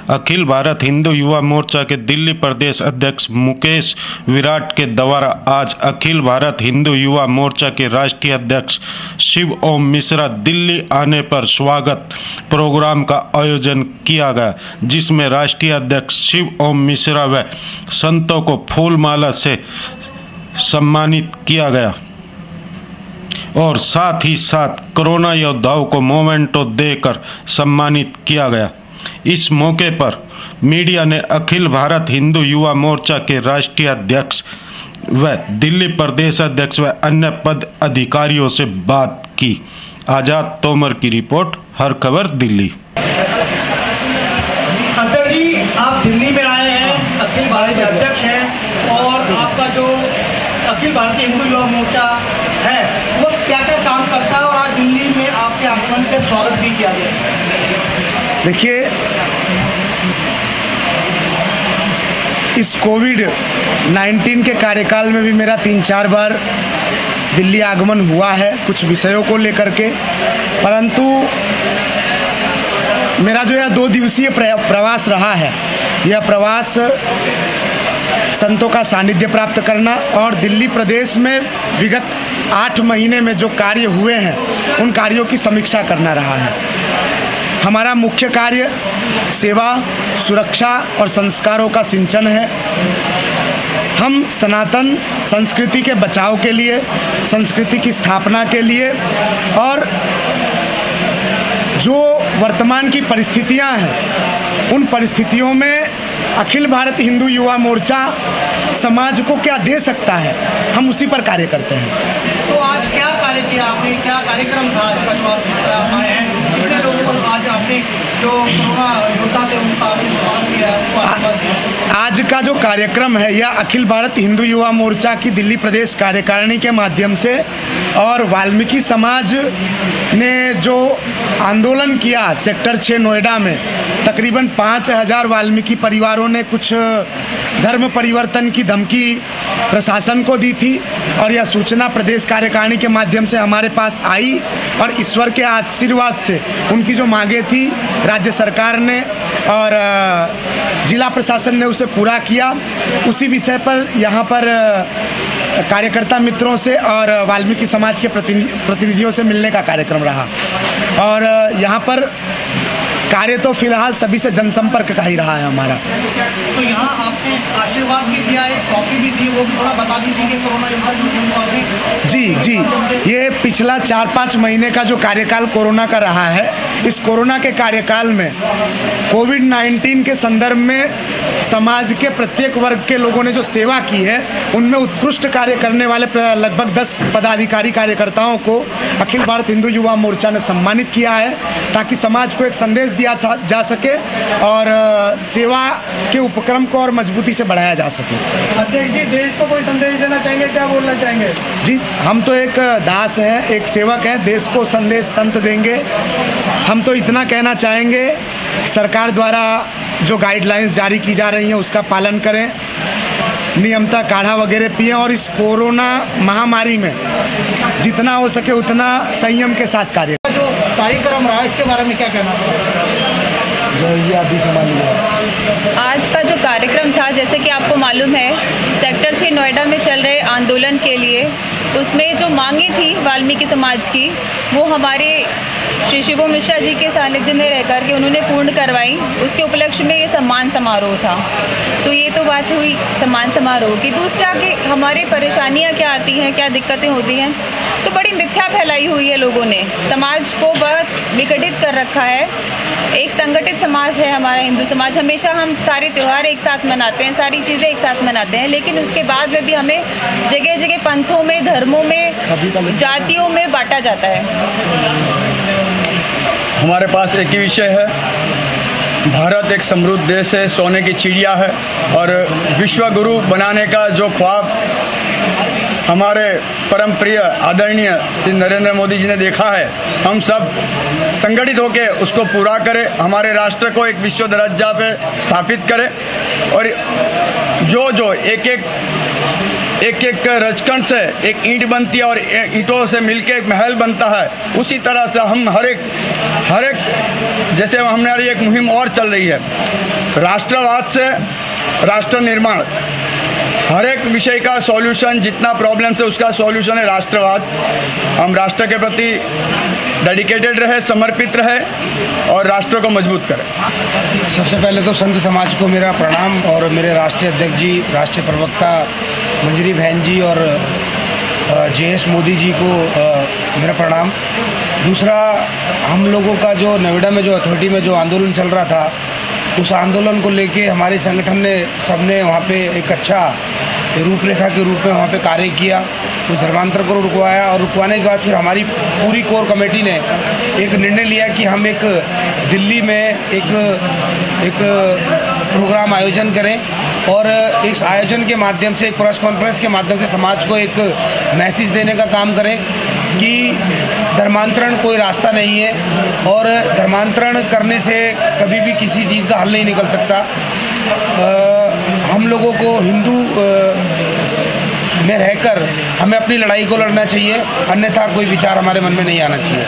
अखिल भारत हिंदू युवा मोर्चा के दिल्ली प्रदेश अध्यक्ष मुकेश विराट के द्वारा आज अखिल भारत हिंदू युवा मोर्चा के राष्ट्रीय अध्यक्ष शिव ओम मिश्रा दिल्ली आने पर स्वागत प्रोग्राम का आयोजन किया गया, जिसमें राष्ट्रीय अध्यक्ष शिव ओम मिश्रा व संतों को फूलमाला से सम्मानित किया गया और साथ ही साथ कोरोना योद्धाओं को मोमेंटो देकर सम्मानित किया गया। इस मौके पर मीडिया ने अखिल भारत हिंदू युवा मोर्चा के राष्ट्रीय अध्यक्ष व दिल्ली प्रदेश अध्यक्ष व अन्य पद अधिकारियों से बात की। आजाद तोमर की रिपोर्ट, हर खबर दिल्ली। अध्यक्ष जी, आप दिल्ली में आए हैं, अखिल भारतीय अध्यक्ष हैं और आपका जो अखिल भारतीय हिंदू युवा मोर्चा है वो क्या क्या काम करता है और आज दिल्ली में आपके आगमन पे स्वागत भी किया गया। देखिए, इस कोविड-19 के कार्यकाल में भी मेरा 3-4 बार दिल्ली आगमन हुआ है कुछ विषयों को लेकर के, परंतु मेरा जो यह 2 दिवसीय प्रवास रहा है, यह प्रवास संतों का सानिध्य प्राप्त करना और दिल्ली प्रदेश में विगत 8 महीने में जो कार्य हुए हैं उन कार्यों की समीक्षा करना रहा है। हमारा मुख्य कार्य सेवा, सुरक्षा और संस्कारों का सिंचन है। हम सनातन संस्कृति के बचाव के लिए, संस्कृति की स्थापना के लिए और जो वर्तमान की परिस्थितियां हैं उन परिस्थितियों में अखिल भारत हिंदू युवा मोर्चा समाज को क्या दे सकता है, हम उसी पर कार्य करते हैं। तो आज क्या कार्य किया आपने, क्या कार्यक्रम था आज का जो आप इस तरह आए हैं? कितने लोगों को आज आपने जो कोरोना योद्धा थे उनका आपने स्वागत किया? आज का जो कार्यक्रम है यह अखिल भारत हिंदू युवा मोर्चा की दिल्ली प्रदेश कार्यकारिणी के माध्यम से और वाल्मीकि समाज ने जो आंदोलन किया सेक्टर 6 नोएडा में, तकरीबन 5000 वाल्मीकि परिवारों ने कुछ धर्म परिवर्तन की धमकी प्रशासन को दी थी और यह सूचना प्रदेश कार्यकारिणी के माध्यम से हमारे पास आई और ईश्वर के आशीर्वाद से उनकी जो मांगे थी राज्य सरकार ने और जिला प्रशासन ने उसे पूरा किया। उसी विषय पर यहाँ पर कार्यकर्ता मित्रों से और वाल्मीकि समाज के प्रतिनिधियों से मिलने का कार्यक्रम रहा और यहाँ पर कार्य तो फिलहाल सभी से जनसंपर्क का ही रहा है हमारा। तो यहाँ आपने आशीर्वाद भी दिया, एक ट्रॉफी भी दी, वो भी थोड़ा बता दीजिए कि कोरोना योद्धा जो जी, ये पिछला 4-5 महीने का जो कार्यकाल कोरोना का रहा है, इस कोरोना के कार्यकाल में कोविड-19 के संदर्भ में समाज के प्रत्येक वर्ग के लोगों ने जो सेवा की है उनमें उत्कृष्ट कार्य करने वाले लगभग 10 पदाधिकारी कार्यकर्ताओं को अखिल भारत हिंदू युवा मोर्चा ने सम्मानित किया है ताकि समाज को एक संदेश दिया जा सके और सेवा के उपक्रम को और मजबूती से बढ़ाया जा सके। अध्यक्ष जी, देश को कोई संदेश देना चाहेंगे, क्या बोलना चाहेंगे? जी, हम तो एक दास हैं, एक सेवक हैं, देश को संदेश संत देंगे। हम तो इतना कहना चाहेंगे, सरकार द्वारा जो गाइडलाइंस जारी की जा रही हैं उसका पालन करें, नियमता काढ़ा वगैरह पिएं और इस कोरोना महामारी में जितना हो सके उतना संयम के साथ कार्य। जो कार्यक्रम रहा इसके बारे में क्या कहना चाहिए? जय जी, आप भी संभालिए। आज का जो कार्यक्रम था, जैसे कि आपको मालूम है, सेक्टर 6 नोएडा में चल रहे आंदोलन के लिए उसमें जो मांगी थी वाल्मीकि समाज की, वो हमारे श्री शिव ओम मिश्रा जी के सानिध्य में रह कर के उन्होंने पूर्ण करवाई। उसके उपलक्ष्य में ये सम्मान समारोह था। तो ये तो बात हुई सम्मान समारोह की। दूसरा कि हमारी परेशानियाँ क्या आती हैं, क्या दिक्कतें होती हैं, तो बड़ी मिथ्या फैलाई हुई है लोगों ने, समाज को बहुत विघटित कर रखा है। एक संगठित समाज है हमारा हिंदू समाज, हमेशा हम सारे त्यौहार एक साथ मनाते हैं, सारी चीज़ें एक साथ मनाते हैं, लेकिन उसके बाद में भी हमें जगह जगह पंथों में, धर्मों में, जातियों में बांटा जाता है। हमारे पास एक ही विषय है, भारत एक समृद्ध देश है, सोने की चिड़िया है और विश्व गुरु बनाने का जो ख्वाब हमारे परम प्रिय आदरणीय श्री नरेंद्र मोदी जी ने देखा है, हम सब संगठित होकर उसको पूरा करें, हमारे राष्ट्र को एक विश्व दर्जा पे स्थापित करें और जो एक एक एक रजकण से एक ईंट बनती है और ईंटों से मिलके एक महल बनता है, उसी तरह से हम हर एक जैसे हमारी एक मुहिम और चल रही है, राष्ट्रवाद से राष्ट्र निर्माण। हर एक विषय का सॉल्यूशन, जितना प्रॉब्लम्स है उसका सॉल्यूशन है राष्ट्रवाद। हम राष्ट्र के प्रति डेडिकेटेड रहे, समर्पित रहे और राष्ट्र को मजबूत करें। सबसे पहले तो संत समाज को मेरा प्रणाम और मेरे राष्ट्रीय अध्यक्ष जी, राष्ट्रीय प्रवक्ता मंजरी बहन जी और JS मोदी जी को मेरा प्रणाम। दूसरा, हम लोगों का जो नोएडा में जो अथॉरिटी में जो आंदोलन चल रहा था, उस आंदोलन को लेके हमारे संगठन ने सबने वहाँ पे एक अच्छा रूपरेखा के रूप में वहाँ पे कार्य किया, उस धर्मांतर को रुकवाया और रुकवाने के बाद फिर हमारी पूरी कोर कमेटी ने एक निर्णय लिया कि हम एक दिल्ली में एक प्रोग्राम आयोजन करें और इस आयोजन के माध्यम से, एक प्रेस कॉन्फ्रेंस के माध्यम से समाज को एक मैसेज देने का काम करें कि धर्मांतरण कोई रास्ता नहीं है और धर्मांतरण करने से कभी भी किसी चीज़ का हल नहीं निकल सकता। हम लोगों को हिंदू में रहकर हमें अपनी लड़ाई को लड़ना चाहिए, अन्यथा कोई विचार हमारे मन में नहीं आना चाहिए।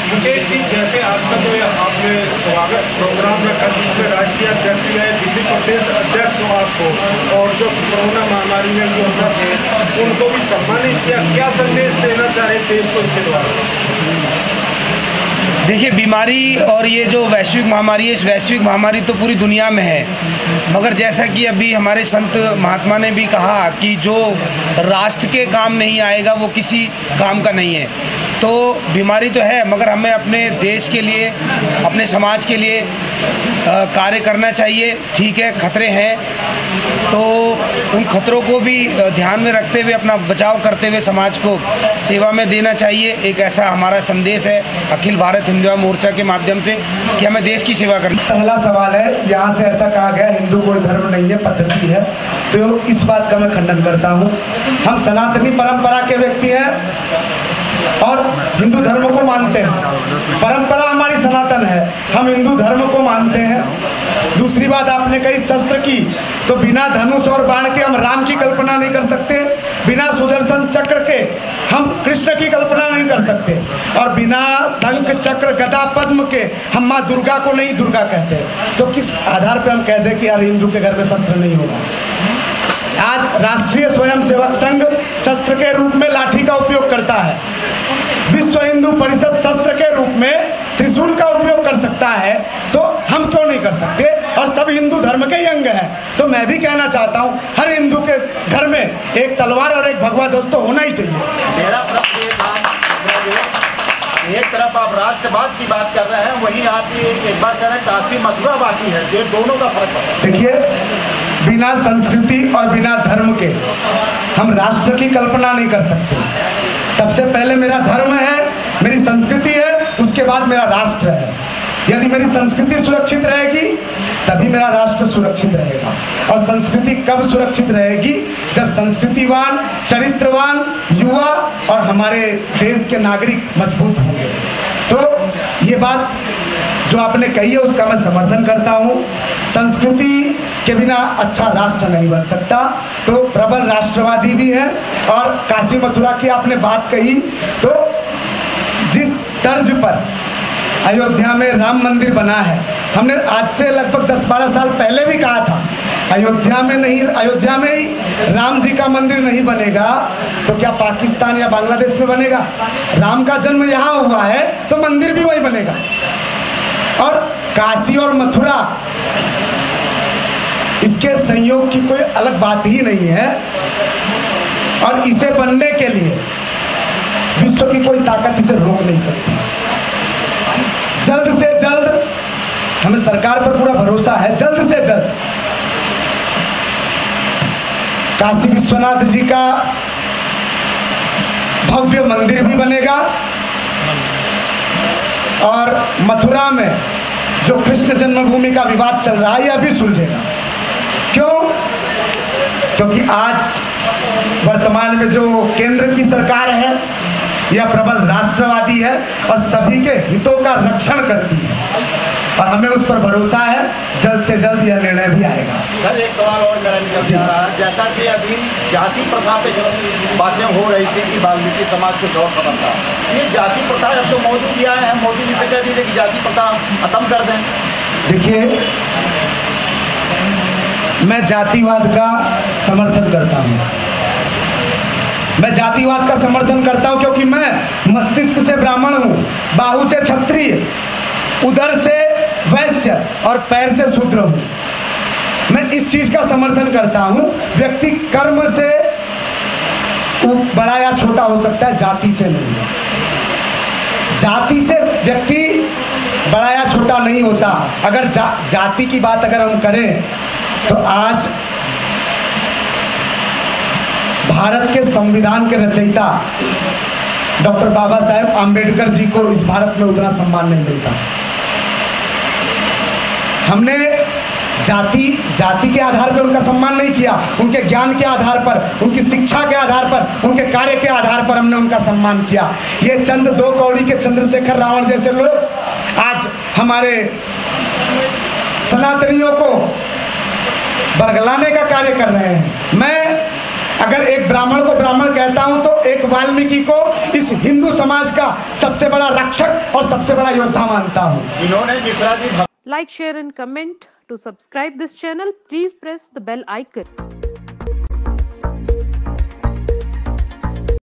मुकेश जी, जैसे आज का जो आपने स्वागत प्रोग्राम रखा जिसमें राष्ट्रीय अध्यक्ष गए, दिल्ली प्रदेश अध्यक्ष आपको और जो कोरोना महामारी में योद्धा थे उनको भी सम्मानित किया, क्या संदेश देना चाहे देश को इसके द्वारा? देखिए, बीमारी और ये जो वैश्विक महामारी है, इस वैश्विक महामारी तो पूरी दुनिया में है, मगर जैसा कि अभी हमारे संत महात्मा ने भी कहा कि जो राष्ट्र के काम नहीं आएगा वो किसी काम का नहीं है। तो बीमारी तो है, मगर हमें अपने देश के लिए, अपने समाज के लिए कार्य करना चाहिए। ठीक है, खतरे हैं, तो उन खतरों को भी ध्यान में रखते हुए, अपना बचाव करते हुए समाज को सेवा में देना चाहिए। एक ऐसा हमारा संदेश है अखिल भारत हिंदू युवा मोर्चा के माध्यम से कि हमें देश की सेवा करनी। पहला सवाल है, यहाँ से ऐसा कहा गया हिंदू कोई धर्म नहीं है, पद्धति है, तो इस बात का मैं खंडन करता हूँ। हम सनातनी परंपरा के व्यक्ति हैं और हिंदू धर्म को मानते हैं। परंपरा हमारी सनातन है, हम हिंदू धर्म को मानते हैं। दूसरी बात आपने कही शस्त्र की, तो बिना धनुष और बाण के हम राम की कल्पना नहीं कर सकते, बिना सुदर्शन चक्र के हम कृष्ण की कल्पना नहीं कर सकते, और बिना शंख चक्र गदा पद्म के हम माँ दुर्गा को नहीं दुर्गा कहते। तो किस आधार पर हम कह दें कि यार हिंदू के घर में शस्त्र नहीं होगा? आज राष्ट्रीय स्वयंसेवक संघ शस्त्र के रूप में लाठी का उपयोग करता है, विश्व हिंदू परिषद शस्त्र के रूप में त्रिशूल का उपयोग कर सकता है, तो हम क्यों नहीं कर सकते? और सब हिंदू धर्म के ही अंग हैं। तो मैं भी कहना चाहता हूँ हर हिंदू के घर में एक तलवार और एक भगवा ध्वज तो होना ही चाहिए। मेरा एक तरफ आप राष्ट्रवाद की बात कर रहे हैं, वहीं आप एक बार कह रहे हैं काशी मथुरा बाकी है, ये दोनों का फर्क है। देखिए, बिना संस्कृति और बिना धर्म के हम राष्ट्र की कल्पना नहीं कर सकते। सबसे पहले मेरा धर्म है, मेरी संस्कृति है, उसके बाद मेरा राष्ट्र है। यदि मेरी संस्कृति सुरक्षित रहेगी तभी मेरा राष्ट्र सुरक्षित रहेगा। और संस्कृति कब सुरक्षित रहेगी? जब संस्कृतिवान, चरित्रवान युवा और हमारे देश के नागरिक मजबूत होंगे। तो ये बात जो आपने कही है उसका मैं समर्थन करता हूँ। संस्कृति के बिना अच्छा राष्ट्र नहीं बन सकता। तो प्रबल राष्ट्रवादी भी हैं। और काशी मथुरा की आपने बात कही, तो जिस तर्ज पर अयोध्या में राम मंदिर बना है, हमने आज से लगभग 10-12 साल पहले भी कहा था अयोध्या में ही राम जी का मंदिर नहीं बनेगा तो क्या पाकिस्तान या बांग्लादेश में बनेगा? राम का जन्म यहाँ हुआ है तो मंदिर भी वहीं बनेगा। और काशी और मथुरा, इसके संयोग की कोई अलग बात ही नहीं है। और इसे बनने के लिए विश्व की कोई ताकत इसे रोक नहीं सकती। जल्द से जल्द, हमें सरकार पर पूरा भरोसा है, जल्द से जल्द काशी विश्वनाथ जी का भव्य मंदिर भी बनेगा और मथुरा में जो कृष्ण जन्मभूमि का विवाद चल रहा है यह भी सुलझेगा। क्यों? क्योंकि आज वर्तमान में जो केंद्र की सरकार है यह प्रबल राष्ट्रवादी है और सभी के हितों का रक्षण करती है। और हमें उस पर भरोसा है, जल्द से जल्द यह निर्णय भी आएगा। सर एक सवाल और मेरा निकल जा रहा है, जैसा कि अभी जाति प्रथा पे जो बातें हो रही थी कि वाल्मीकि समाज को शौक खबर था, ये जाति प्रथा अब तो मोदी किया है, मोदी जी से कह दीजिए कि जाति प्रथा खत्म कर दें। देखिए, मैं जातिवाद का समर्थन करता हूँ। मैं जातिवाद का समर्थन करता हूँ क्योंकि मैं मस्तिष्क से ब्राह्मण हूँ, बाहु से क्षत्रिय, उदर से वैश्य और पैर से शूद्र हूँ। मैं इस चीज का समर्थन करता हूँ। व्यक्ति कर्म से बड़ा या छोटा हो सकता है, जाति से नहीं। जाति से व्यक्ति बड़ा या छोटा नहीं होता। अगर जाति की बात अगर हम करें तो आज भारत के संविधान के रचयिता डॉक्टर बाबा साहेब आम्बेडकर जी को इस भारत में उतना सम्मान नहीं मिलता। हमने जाति के आधार पर उनका सम्मान नहीं किया, उनके ज्ञान के आधार पर, उनकी शिक्षा के आधार पर, उनके कार्य के आधार पर हमने उनका सम्मान किया। ये चंद दो कौड़ी के चंद्रशेखर रावण जैसे लोग आज हमारे सनातनियों को बरगलाने का कार्य कर रहे हैं। मैं अगर एक ब्राह्मण को ब्राह्मण कहता हूं तो एक वाल्मीकि को इस हिंदू समाज का सबसे बड़ा रक्षक और सबसे बड़ा योद्धा मानता हूं। इन्होंने Mishra ji Like, share and comment. To subscribe this channel, please press the bell icon.